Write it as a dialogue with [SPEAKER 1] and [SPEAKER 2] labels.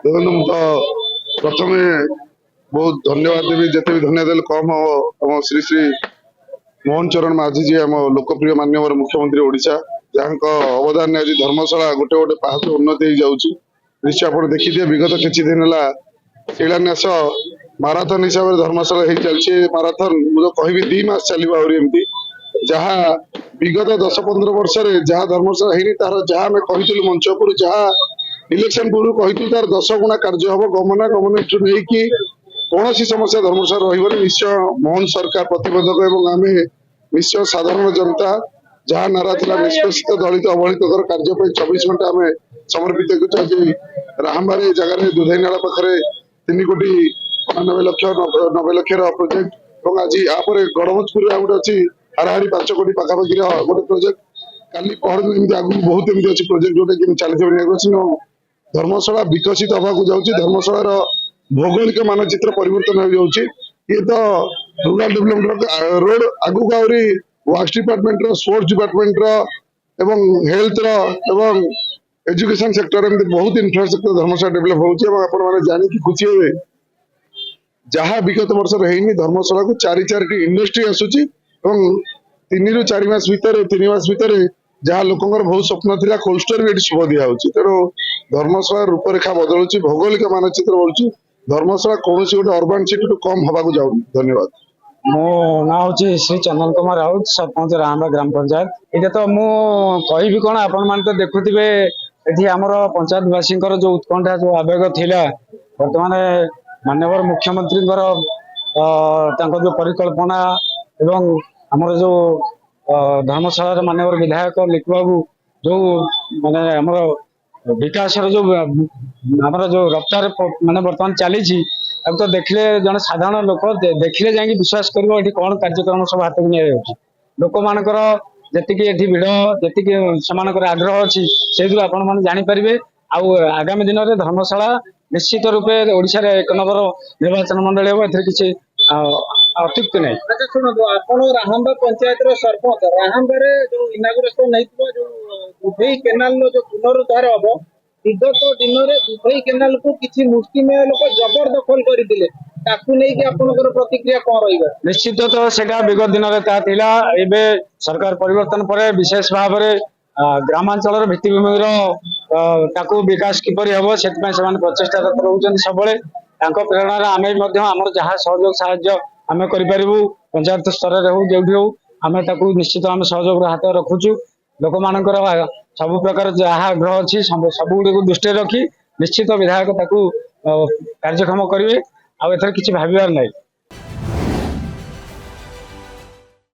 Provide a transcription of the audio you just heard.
[SPEAKER 1] देखो मु तो प्रथम बहुत धन्यवाद देवी जिते भी धन्यवाद देले कम हम आम श्री श्री मोहन चरण माझी जी आम लोकप्रिय माननीय मुख्यमंत्री ओडिशा जहाँ अवदान आज धर्मशाला गोटे गोटे पाहच उन्नति हो जाऊँगी निश्चय आप देखिए विगत किसी दिन है शिलान्यास माराथन हिसाब से धर्मशाला हो चलती माराथन मुझे कहि 2 मास चलो आमती जहाँ विगत 10-15 वर्ष जहाँ धर्मशाला है तार जहाँ आम कही मंच उपर जहाँ इलेक्शन पूर्व कही तार 10 गुणा कार्य हम गमनागमन नहीं कि कौन समस्या धर्मशाला रही निश्चय मोहन सरकार प्रतिबद्धक एवं आम निश्चय साधारण जनता जहाँ नारा था निष्पेषित दलित अवहेलित कार्य 24 घंटा आम समर्पित आज राहम्बार जगह दुधईनाला पाखे 3 कोटी 99 लक्ष प्रोजेक्ट और आज यहाँ गड़मचपुर गोटे अच्छी हाराहारी 5 कोटी पाखापाखि गोटे प्रोजेक्ट काली पहर आगे बहुत एमती अच्छी प्रोजेक्ट जोटा कि चलती धर्मशाला विकसित हवा जाऊँगी धर्मशाला भौगोलिक मानचित्र परिवर्तन हो जाऊँगी ये तो रूरल डेवलपमेंट रोड आगू आहरी वर्क्स डिपार्टमेंट स्पोर्ट्स डिपार्टमेंट एवं हेल्थ एवं एजुकेशन सेक्टर एमती बहुत इंफ्रास्ट्रक्चर धर्मशाला डेवलप होने जानिकी खुशी हे जहाँ विगत वर्ष है धर्मशाला को 4 इंडस्ट्री आसूची 3 ରୁ 4 मास भितर 3 मास भितर जहाँ लोकंर बहुत स्वप्न था कोल्ड स्टोर भी शुभ दिया तेणु धर्मशाला रूपरेखा बदलुची भौगोलिक मानचित्र बढ़ुची धर्मशाला कौन गोटे अर्बान सिटी कम हवा जाऊँ। धन्यवाद।
[SPEAKER 2] मो ना हूँ श्री चंदन कुमार राउत सरपंच राहम्बा ग्राम पंचायत ये तो मु कहि कौन आपण मैंने तो देखुवे ये आमर पंचायतवासी जो उत्कंठा जो आवेग थिला बर्तमान माननीय मुख्यमंत्री जो परिकल्पना एवं आमर जो धर्मशाला माननीय विधायक लिखु बाबू जो माने आमर विकास जो आमर जो रफ्तार माने बर्तमान चली अब तो देखले जन साधारण लोक देखले जाएंगे विश्वास करिवो एठी कोन कार्यक्रम सब हाथ में लोक मानकर जेतिकी एठी भिड़ जेतिकी समानकर आग्रह अछि सेदु आपण माने जानि परिबे आउ आगामी दिन रे धर्मशाला निश्चित रूपे ओडिसा रे 1 नंबर निर्वाचन मंडल हेबो एथि किछि अत्युक्ति नहीं।
[SPEAKER 3] अच्छा सुनो आपण राहम्बा पंचायत रो सरपंच राहम्बा रे जो इनागुरेशन नैतिबा जो दुधई केनाल नो जो पुनरुद्धार हबो विगत दिन में दुधई केनाल को किसी मुस्लिम लोक जबरदखल करते प्रतिक्रिया कौन रही
[SPEAKER 2] निश्चित तो सेटा विगत दिन में सरकार परिवर्तन पर विशेष भाव में ग्रामांचल भित्तिभूमि विकास किपर हम से प्रचेषा रोच सब प्रेरणा आम आम जहाँ सहयोग साहय आम करूँ पंचायत स्तर हो जो हो आम निश्चित आम सहयोग हाथ रखुचु लोक मानकर सब प्रकार जहाँ आग्रह अच्छी सब गुड़ी दृष्टि रखी निश्चित विधायक कार्यक्षम करेंगे आउ किसी भावार नहीं।